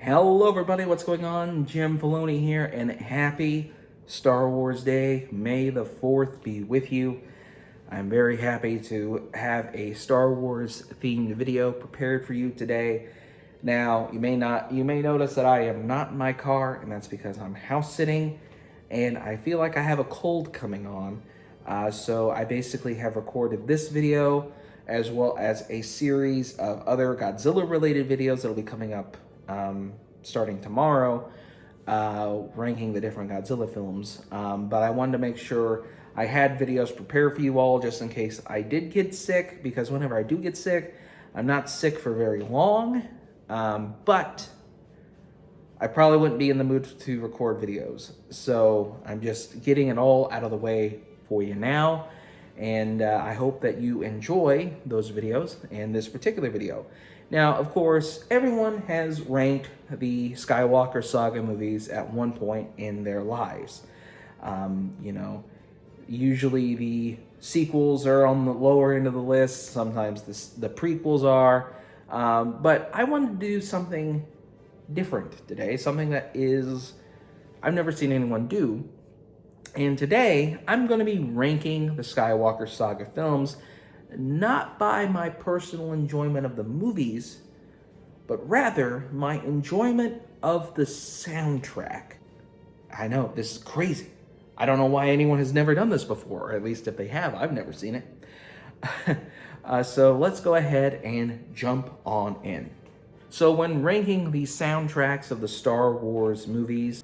Hello everybody, what's going on? Jim Filoni here, and happy Star Wars Day. May the 4th be with you. I'm very happy to have a Star Wars themed video prepared for you today. Now, you may notice that I am not in my car, and that's because I'm house sitting, and I feel like I have a cold coming on. So I basically have recorded this video as well as a series of other Godzilla related videos that'll be coming up starting tomorrow, ranking the different Godzilla films. But I wanted to make sure I had videos prepared for you all just in case I did get sick, because whenever I do get sick, I'm not sick for very long, but I probably wouldn't be in the mood to record videos. So I'm just getting it all out of the way for you now. And I hope that you enjoy those videos and this particular video. Now, of course, everyone has ranked the Skywalker Saga movies at one point in their lives. Usually the sequels are on the lower end of the list. Sometimes the prequels are. But I wanted to do something different today, something that I've never seen anyone do. And today, I'm going to be ranking the Skywalker Saga films, not by my personal enjoyment of the movies, but rather my enjoyment of the soundtrack. I know, this is crazy. I don't know why anyone has never done this before, or at least if they have, I've never seen it. So let's go ahead and jump on in. So when ranking the soundtracks of the Star Wars movies,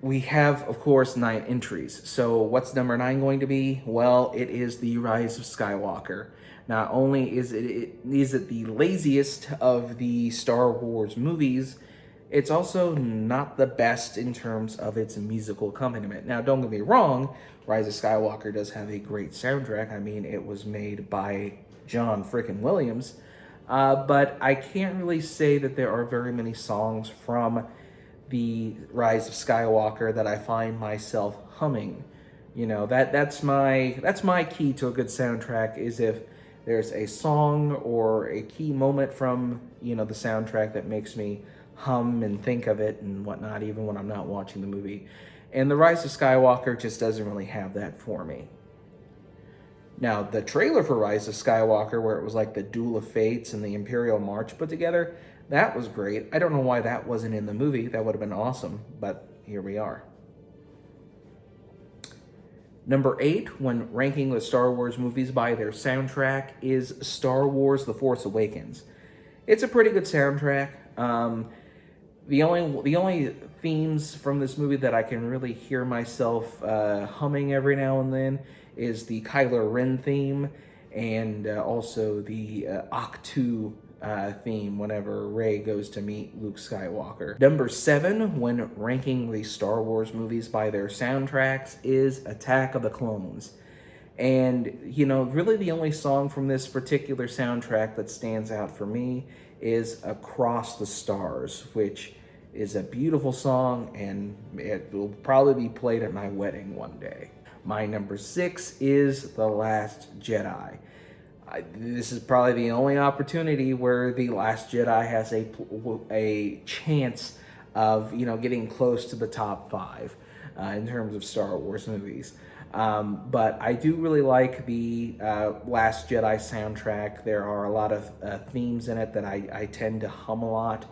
we have, of course, 9 entries. So what's number 9 going to be? Well, it is The Rise of Skywalker. Not only is it the laziest of the Star Wars movies, it's also not the best in terms of its musical accompaniment. Now, don't get me wrong, Rise of Skywalker does have a great soundtrack. I mean, it was made by John frickin' Williams. But I can't really say that there are very many songs from the Rise of Skywalker that I find myself humming. You know, that's my key to a good soundtrack, is if there's a song or a key moment from, the soundtrack that makes me hum and think of it and whatnot, even when I'm not watching the movie. And the Rise of Skywalker just doesn't really have that for me. Now, the trailer for Rise of Skywalker, where it was like the Duel of Fates and the Imperial March put together, that was great. I don't know why that wasn't in the movie. That would have been awesome, but here we are. Number 8, when ranking the Star Wars movies by their soundtrack, is Star Wars: The Force Awakens. It's a pretty good soundtrack. The only themes from this movie that I can really hear myself humming every now and then is the Kylo Ren theme, and also the Ahch-To theme whenever Rey goes to meet Luke Skywalker. Number 7, when ranking the Star Wars movies by their soundtracks, is Attack of the Clones. And, really the only song from this particular soundtrack that stands out for me is Across the Stars, which is a beautiful song, and it will probably be played at my wedding one day. My number 6 is The Last Jedi. This is probably the only opportunity where The Last Jedi has a chance of, getting close to the top 5 in terms of Star Wars movies. But I do really like the Last Jedi soundtrack. There are a lot of themes in it that I tend to hum a lot.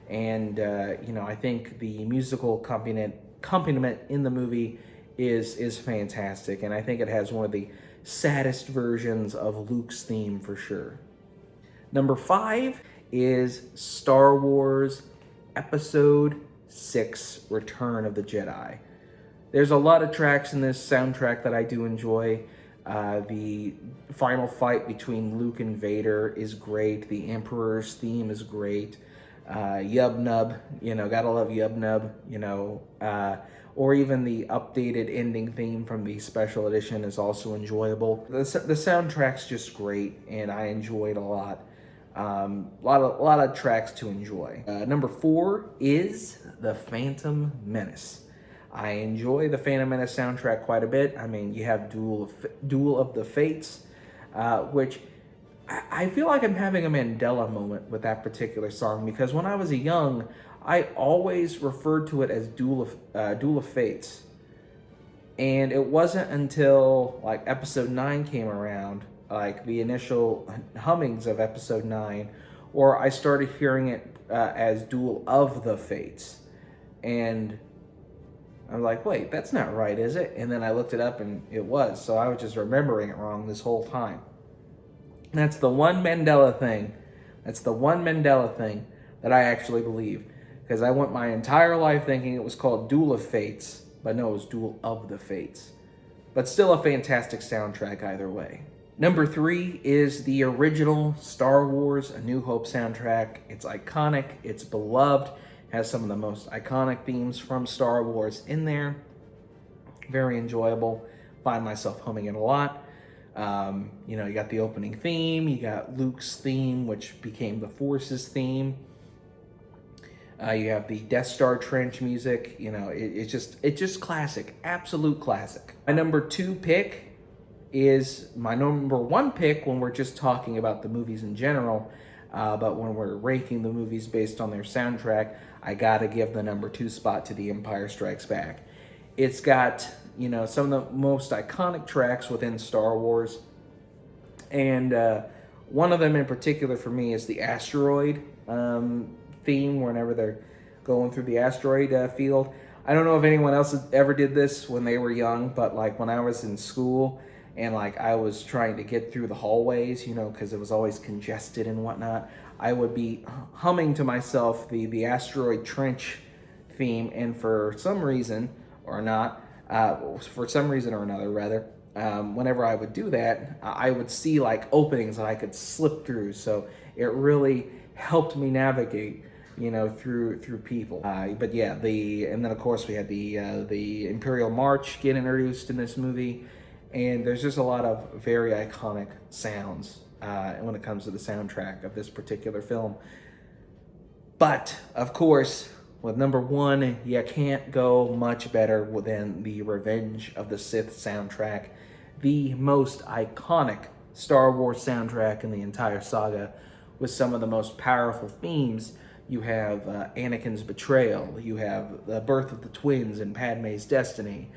And, I think the musical accompaniment in the movie is fantastic. And I think it has one of the saddest versions of Luke's theme for sure. Number 5 is Star Wars Episode 6, Return of the Jedi. There's a lot of tracks in this soundtrack that I do enjoy. The final fight between Luke and Vader is great. The Emperor's theme is great. Yub Nub, gotta love Yub Nub, or even the updated ending theme from the special edition is also enjoyable. The soundtrack's just great, and I enjoy it a lot. A lot of tracks to enjoy. Number 4 is The Phantom Menace. I enjoy the Phantom Menace soundtrack quite a bit. I mean, you have Duel of the Fates, which I feel like I'm having a Mandela moment with that particular song, because when I was young, I always referred to it as Duel of Fates. And it wasn't until like episode 9 came around, like the initial hummings of episode 9, or I started hearing it as Duel of the Fates. And I'm like, wait, that's not right, is it? And then I looked it up and it was. So I was just remembering it wrong this whole time. And that's the one Mandela thing. That's the one Mandela thing that I actually believe. Because I went my entire life thinking it was called Duel of Fates. But no, it was Duel of the Fates. But still a fantastic soundtrack either way. Number 3 is the original Star Wars A New Hope soundtrack. It's iconic, it's beloved, has some of the most iconic themes from Star Wars in there. Very enjoyable. Find myself humming it a lot. You got the opening theme, you got Luke's theme, which became the Force's theme. You have the Death Star trench music. It's just classic, absolute classic. My number 2 pick is my number 1 pick when we're just talking about the movies in general. But when we're ranking the movies based on their soundtrack, I gotta give the number 2 spot to The Empire Strikes Back. It's got, some of the most iconic tracks within Star Wars. And one of them in particular for me is the asteroid theme whenever they're going through the asteroid field. I don't know if anyone else ever did this when they were young, but like when I was in school and like I was trying to get through the hallways, because it was always congested and whatnot, I would be humming to myself the asteroid trench theme, and for some reason or another rather, whenever I would do that, I would see like openings that I could slip through. So it really helped me navigate, through people. But yeah, and then of course we had the Imperial March get introduced in this movie, and there's just a lot of very iconic sounds when it comes to the soundtrack of this particular film. But of course, with number 1, you can't go much better than the Revenge of the Sith soundtrack, the most iconic Star Wars soundtrack in the entire saga, with some of the most powerful themes. You have Anakin's betrayal, you have the birth of the twins and Padme's destiny,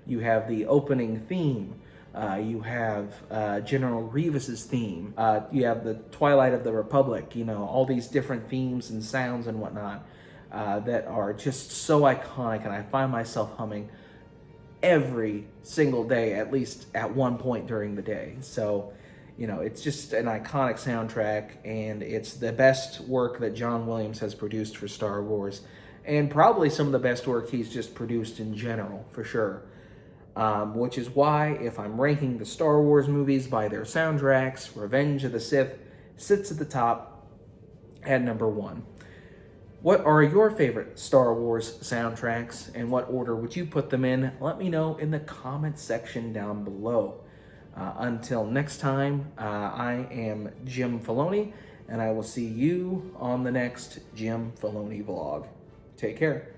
you have the opening theme, you have General Grievous's theme, you have the Twilight of the Republic, all these different themes and sounds and whatnot that are just so iconic, and I find myself humming every single day, at least at one point during the day. So, it's just an iconic soundtrack, and it's the best work that John Williams has produced for Star Wars, and probably some of the best work he's just produced in general, for sure. Which is why, if I'm ranking the Star Wars movies by their soundtracks, Revenge of the Sith sits at the top at number 1. What are your favorite Star Wars soundtracks, and what order would you put them in? Let me know in the comment section down below. Until next time, I am Jim Filoni, and I will see you on the next Jim Filoni vlog. Take care.